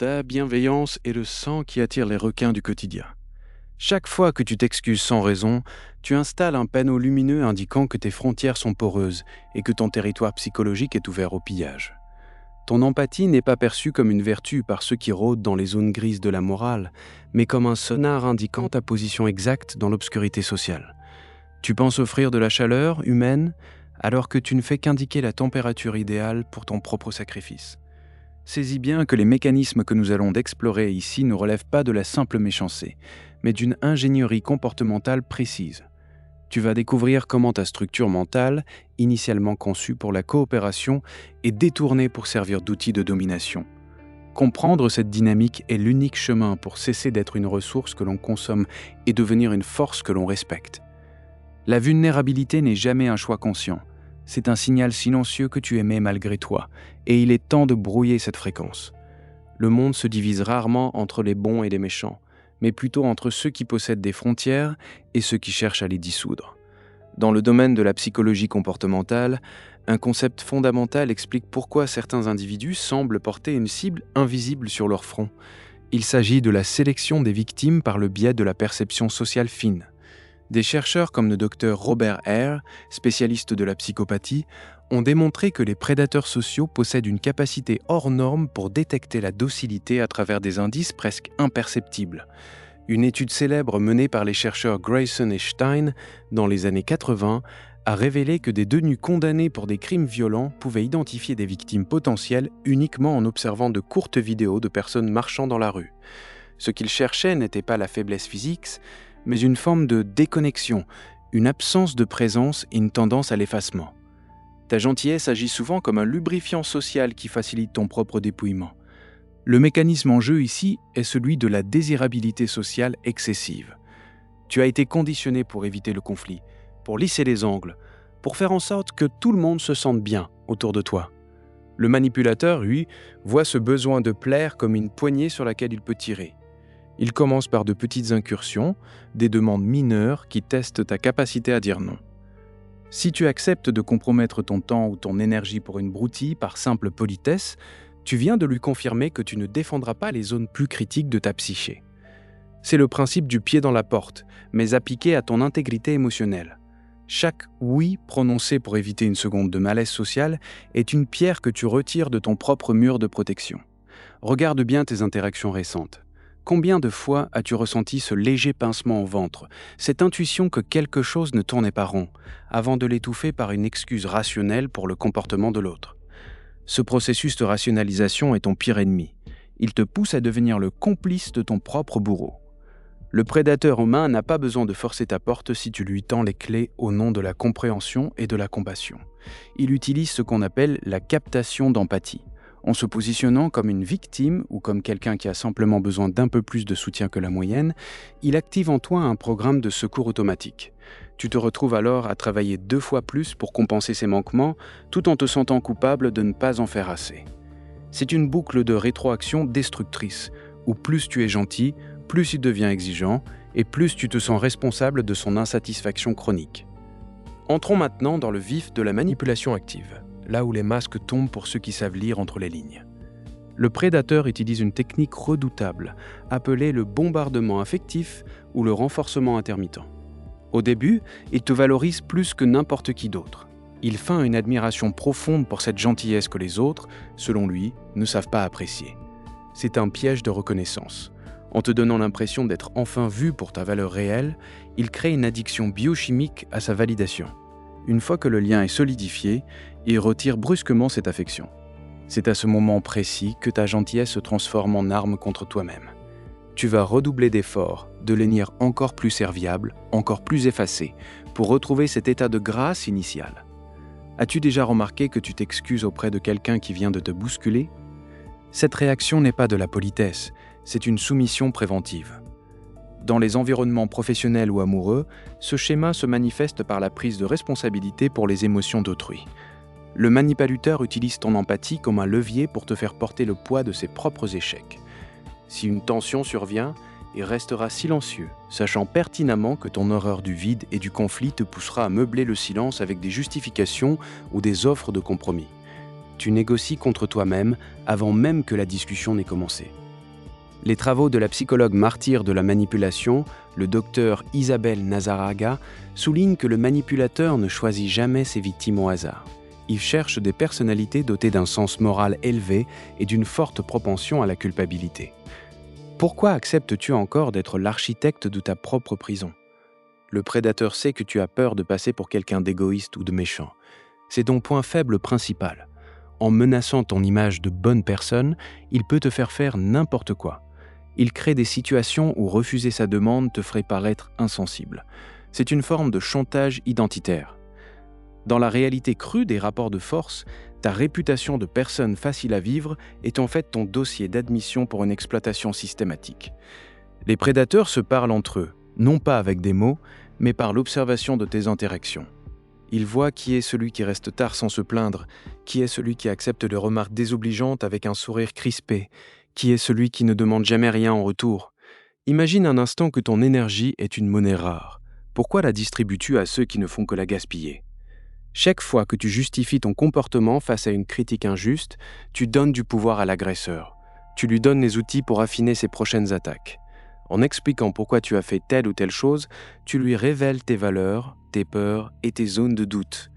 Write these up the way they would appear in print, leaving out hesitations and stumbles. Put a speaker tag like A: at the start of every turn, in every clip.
A: Ta bienveillance est le sang qui attire les requins du quotidien. Chaque fois que tu t'excuses sans raison, tu installes un panneau lumineux indiquant que tes frontières sont poreuses et que ton territoire psychologique est ouvert au pillage. Ton empathie n'est pas perçue comme une vertu par ceux qui rôdent dans les zones grises de la morale, mais comme un sonar indiquant ta position exacte dans l'obscurité sociale. Tu penses offrir de la chaleur humaine alors que tu ne fais qu'indiquer la température idéale pour ton propre sacrifice. Saisis bien que les mécanismes que nous allons d'explorer ici ne relèvent pas de la simple méchanceté, mais d'une ingénierie comportementale précise. Tu vas découvrir comment ta structure mentale, initialement conçue pour la coopération, est détournée pour servir d'outil de domination. Comprendre cette dynamique est l'unique chemin pour cesser d'être une ressource que l'on consomme et devenir une force que l'on respecte. La vulnérabilité n'est jamais un choix conscient. C'est un signal silencieux que tu émets malgré toi, et il est temps de brouiller cette fréquence. Le monde se divise rarement entre les bons et les méchants, mais plutôt entre ceux qui possèdent des frontières et ceux qui cherchent à les dissoudre. Dans le domaine de la psychologie comportementale, un concept fondamental explique pourquoi certains individus semblent porter une cible invisible sur leur front. Il s'agit de la sélection des victimes par le biais de la perception sociale fine. Des chercheurs comme le docteur Robert Hare, spécialiste de la psychopathie, ont démontré que les prédateurs sociaux possèdent une capacité hors norme pour détecter la docilité à travers des indices presque imperceptibles. Une étude célèbre menée par les chercheurs Grayson et Stein dans les années 80 a révélé que des détenus condamnés pour des crimes violents pouvaient identifier des victimes potentielles uniquement en observant de courtes vidéos de personnes marchant dans la rue. Ce qu'ils cherchaient n'était pas la faiblesse physique, mais une forme de déconnexion, une absence de présence et une tendance à l'effacement. Ta gentillesse agit souvent comme un lubrifiant social qui facilite ton propre dépouillement. Le mécanisme en jeu ici est celui de la désirabilité sociale excessive. Tu as été conditionné pour éviter le conflit, pour lisser les angles, pour faire en sorte que tout le monde se sente bien autour de toi. Le manipulateur, lui, voit ce besoin de plaire comme une poignée sur laquelle il peut tirer. Il commence par de petites incursions, des demandes mineures qui testent ta capacité à dire non. Si tu acceptes de compromettre ton temps ou ton énergie pour une broutille par simple politesse, tu viens de lui confirmer que tu ne défendras pas les zones plus critiques de ta psyché. C'est le principe du pied dans la porte, mais appliqué à ton intégrité émotionnelle. Chaque « oui » prononcé pour éviter une seconde de malaise social est une pierre que tu retires de ton propre mur de protection. Regarde bien tes interactions récentes. Combien de fois as-tu ressenti ce léger pincement au ventre, cette intuition que quelque chose ne tournait pas rond, avant de l'étouffer par une excuse rationnelle pour le comportement de l'autre? Ce processus de rationalisation est ton pire ennemi. Il te pousse à devenir le complice de ton propre bourreau. Le prédateur humain n'a pas besoin de forcer ta porte si tu lui tends les clés au nom de la compréhension et de la compassion. Il utilise ce qu'on appelle la captation d'empathie. En se positionnant comme une victime ou comme quelqu'un qui a simplement besoin d'un peu plus de soutien que la moyenne, il active en toi un programme de secours automatique. Tu te retrouves alors à travailler 2 fois plus pour compenser ces manquements, tout en te sentant coupable de ne pas en faire assez. C'est une boucle de rétroaction destructrice, où plus tu es gentil, plus il devient exigeant, et plus tu te sens responsable de son insatisfaction chronique. Entrons maintenant dans le vif de la manipulation active, là où les masques tombent pour ceux qui savent lire entre les lignes. Le prédateur utilise une technique redoutable, appelée le bombardement affectif ou le renforcement intermittent. Au début, il te valorise plus que n'importe qui d'autre. Il feint une admiration profonde pour cette gentillesse que les autres, selon lui, ne savent pas apprécier. C'est un piège de reconnaissance. En te donnant l'impression d'être enfin vu pour ta valeur réelle, il crée une addiction biochimique à sa validation. Une fois que le lien est solidifié, il retire brusquement cette affection. C'est à ce moment précis que ta gentillesse se transforme en arme contre toi-même. Tu vas redoubler d'efforts, de devenir encore plus serviable, encore plus effacé, pour retrouver cet état de grâce initial. As-tu déjà remarqué que tu t'excuses auprès de quelqu'un qui vient de te bousculer? Cette réaction n'est pas de la politesse, c'est une soumission préventive. Dans les environnements professionnels ou amoureux, ce schéma se manifeste par la prise de responsabilité pour les émotions d'autrui. Le manipulateur utilise ton empathie comme un levier pour te faire porter le poids de ses propres échecs. Si une tension survient, il restera silencieux, sachant pertinemment que ton horreur du vide et du conflit te poussera à meubler le silence avec des justifications ou des offres de compromis. Tu négocies contre toi-même avant même que la discussion n'ait commencé. Les travaux de la psychologue martyre de la manipulation, le docteur Isabelle Nazaraga, soulignent que le manipulateur ne choisit jamais ses victimes au hasard. Il cherche des personnalités dotées d'un sens moral élevé et d'une forte propension à la culpabilité. Pourquoi acceptes-tu encore d'être l'architecte de ta propre prison ? Le prédateur sait que tu as peur de passer pour quelqu'un d'égoïste ou de méchant. C'est ton point faible principal. En menaçant ton image de bonne personne, il peut te faire n'importe quoi. Il crée des situations où refuser sa demande te ferait paraître insensible. C'est une forme de chantage identitaire. Dans la réalité crue des rapports de force, ta réputation de personne facile à vivre est en fait ton dossier d'admission pour une exploitation systématique. Les prédateurs se parlent entre eux, non pas avec des mots, mais par l'observation de tes interactions. Ils voient qui est celui qui reste tard sans se plaindre, qui est celui qui accepte les remarques désobligeantes avec un sourire crispé, qui est celui qui ne demande jamais rien en retour. Imagine un instant que ton énergie est une monnaie rare. Pourquoi la distribues-tu à ceux qui ne font que la gaspiller ? Chaque fois que tu justifies ton comportement face à une critique injuste, tu donnes du pouvoir à l'agresseur. Tu lui donnes les outils pour affiner ses prochaines attaques. En expliquant pourquoi tu as fait telle ou telle chose, tu lui révèles tes valeurs, tes peurs et tes zones de doute.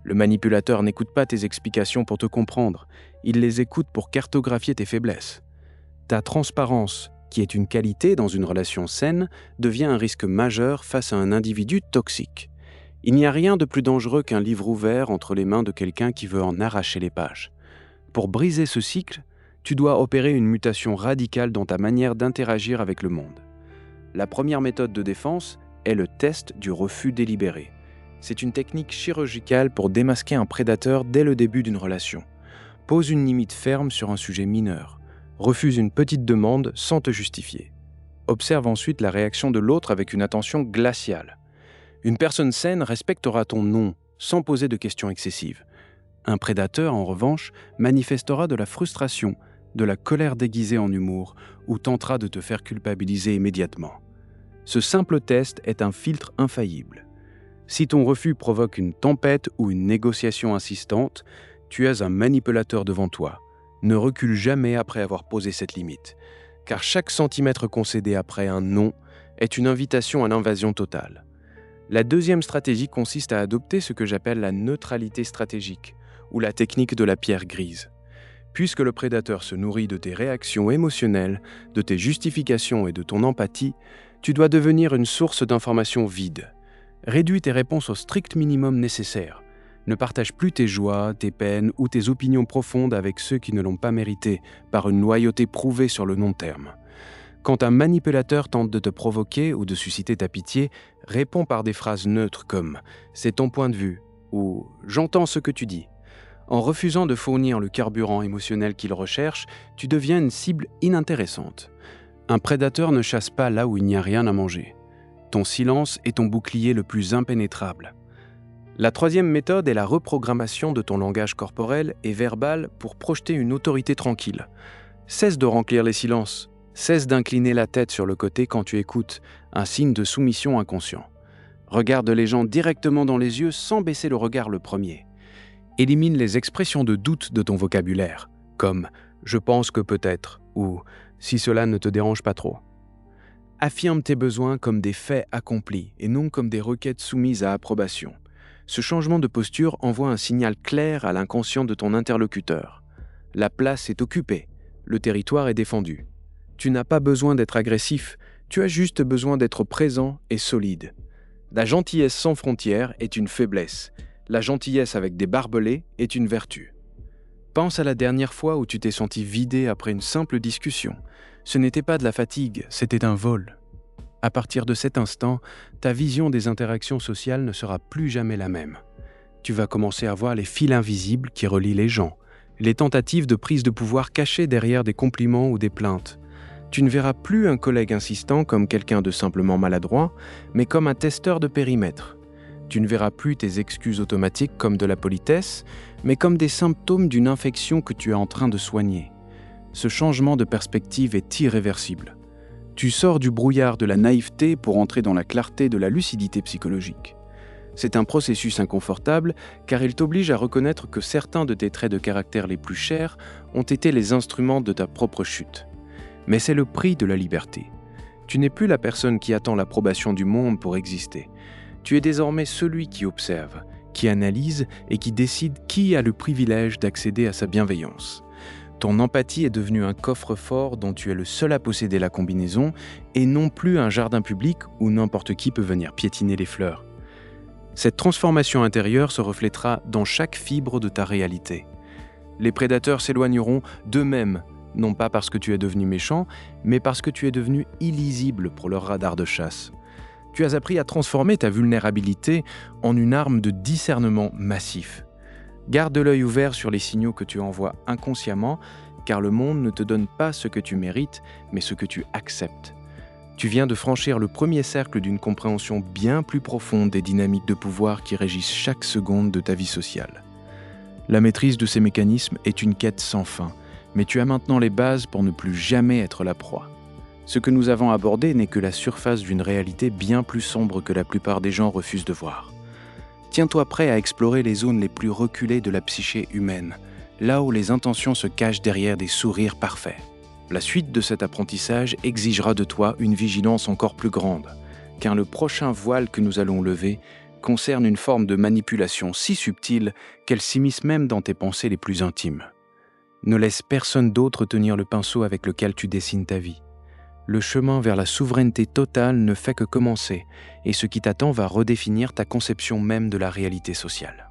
A: Le manipulateur n'écoute pas tes explications pour te comprendre, il les écoute pour cartographier tes faiblesses. Ta transparence, qui est une qualité dans une relation saine, devient un risque majeur face à un individu toxique. Il n'y a rien de plus dangereux qu'un livre ouvert entre les mains de quelqu'un qui veut en arracher les pages. Pour briser ce cycle, tu dois opérer une mutation radicale dans ta manière d'interagir avec le monde. La première méthode de défense est le test du refus délibéré. C'est une technique chirurgicale pour démasquer un prédateur dès le début d'une relation. Pose une limite ferme sur un sujet mineur. Refuse une petite demande sans te justifier. Observe ensuite la réaction de l'autre avec une attention glaciale. Une personne saine respectera ton non, sans poser de questions excessives. Un prédateur, en revanche, manifestera de la frustration, de la colère déguisée en humour, ou tentera de te faire culpabiliser immédiatement. Ce simple test est un filtre infaillible. Si ton refus provoque une tempête ou une négociation insistante, tu as un manipulateur devant toi. Ne recule jamais après avoir posé cette limite, car chaque centimètre concédé après un non est une invitation à l'invasion totale. La deuxième stratégie consiste à adopter ce que j'appelle la neutralité stratégique, ou la technique de la pierre grise. Puisque le prédateur se nourrit de tes réactions émotionnelles, de tes justifications et de ton empathie, tu dois devenir une source d'informations vide. Réduis tes réponses au strict minimum nécessaire. Ne partage plus tes joies, tes peines ou tes opinions profondes avec ceux qui ne l'ont pas mérité par une loyauté prouvée sur le long terme. Quand un manipulateur tente de te provoquer ou de susciter ta pitié, réponds par des phrases neutres comme « c'est ton point de vue » ou « j'entends ce que tu dis ». En refusant de fournir le carburant émotionnel qu'il recherche, tu deviens une cible inintéressante. Un prédateur ne chasse pas là où il n'y a rien à manger. Ton silence est ton bouclier le plus impénétrable. La troisième méthode est la reprogrammation de ton langage corporel et verbal pour projeter une autorité tranquille. Cesse de remplir les silences. Cesse d'incliner la tête sur le côté quand tu écoutes, un signe de soumission inconscient. Regarde les gens directement dans les yeux sans baisser le regard le premier. Élimine les expressions de doute de ton vocabulaire, comme « je pense que peut-être » ou « si cela ne te dérange pas trop ». Affirme tes besoins comme des faits accomplis et non comme des requêtes soumises à approbation. Ce changement de posture envoie un signal clair à l'inconscient de ton interlocuteur. La place est occupée, le territoire est défendu. Tu n'as pas besoin d'être agressif, tu as juste besoin d'être présent et solide. La gentillesse sans frontières est une faiblesse. La gentillesse avec des barbelés est une vertu. Pense à la dernière fois où tu t'es senti vidé après une simple discussion. Ce n'était pas de la fatigue, c'était un vol. À partir de cet instant, ta vision des interactions sociales ne sera plus jamais la même. Tu vas commencer à voir les fils invisibles qui relient les gens, les tentatives de prise de pouvoir cachées derrière des compliments ou des plaintes. Tu ne verras plus un collègue insistant comme quelqu'un de simplement maladroit, mais comme un testeur de périmètre. Tu ne verras plus tes excuses automatiques comme de la politesse, mais comme des symptômes d'une infection que tu es en train de soigner. Ce changement de perspective est irréversible. Tu sors du brouillard de la naïveté pour entrer dans la clarté de la lucidité psychologique. C'est un processus inconfortable car il t'oblige à reconnaître que certains de tes traits de caractère les plus chers ont été les instruments de ta propre chute. Mais c'est le prix de la liberté. Tu n'es plus la personne qui attend l'approbation du monde pour exister. Tu es désormais celui qui observe, qui analyse et qui décide qui a le privilège d'accéder à sa bienveillance. Ton empathie est devenue un coffre-fort dont tu es le seul à posséder la combinaison et non plus un jardin public où n'importe qui peut venir piétiner les fleurs. Cette transformation intérieure se reflètera dans chaque fibre de ta réalité. Les prédateurs s'éloigneront d'eux-mêmes, non pas parce que tu es devenu méchant, mais parce que tu es devenu illisible pour leur radar de chasse. Tu as appris à transformer ta vulnérabilité en une arme de discernement massif. Garde l'œil ouvert sur les signaux que tu envoies inconsciemment, car le monde ne te donne pas ce que tu mérites, mais ce que tu acceptes. Tu viens de franchir le premier cercle d'une compréhension bien plus profonde des dynamiques de pouvoir qui régissent chaque seconde de ta vie sociale. La maîtrise de ces mécanismes est une quête sans fin, mais tu as maintenant les bases pour ne plus jamais être la proie. Ce que nous avons abordé n'est que la surface d'une réalité bien plus sombre que la plupart des gens refusent de voir. Tiens-toi prêt à explorer les zones les plus reculées de la psyché humaine, là où les intentions se cachent derrière des sourires parfaits. La suite de cet apprentissage exigera de toi une vigilance encore plus grande, car le prochain voile que nous allons lever concerne une forme de manipulation si subtile qu'elle s'immisce même dans tes pensées les plus intimes. Ne laisse personne d'autre tenir le pinceau avec lequel tu dessines ta vie. Le chemin vers la souveraineté totale ne fait que commencer, et ce qui t'attend va redéfinir ta conception même de la réalité sociale.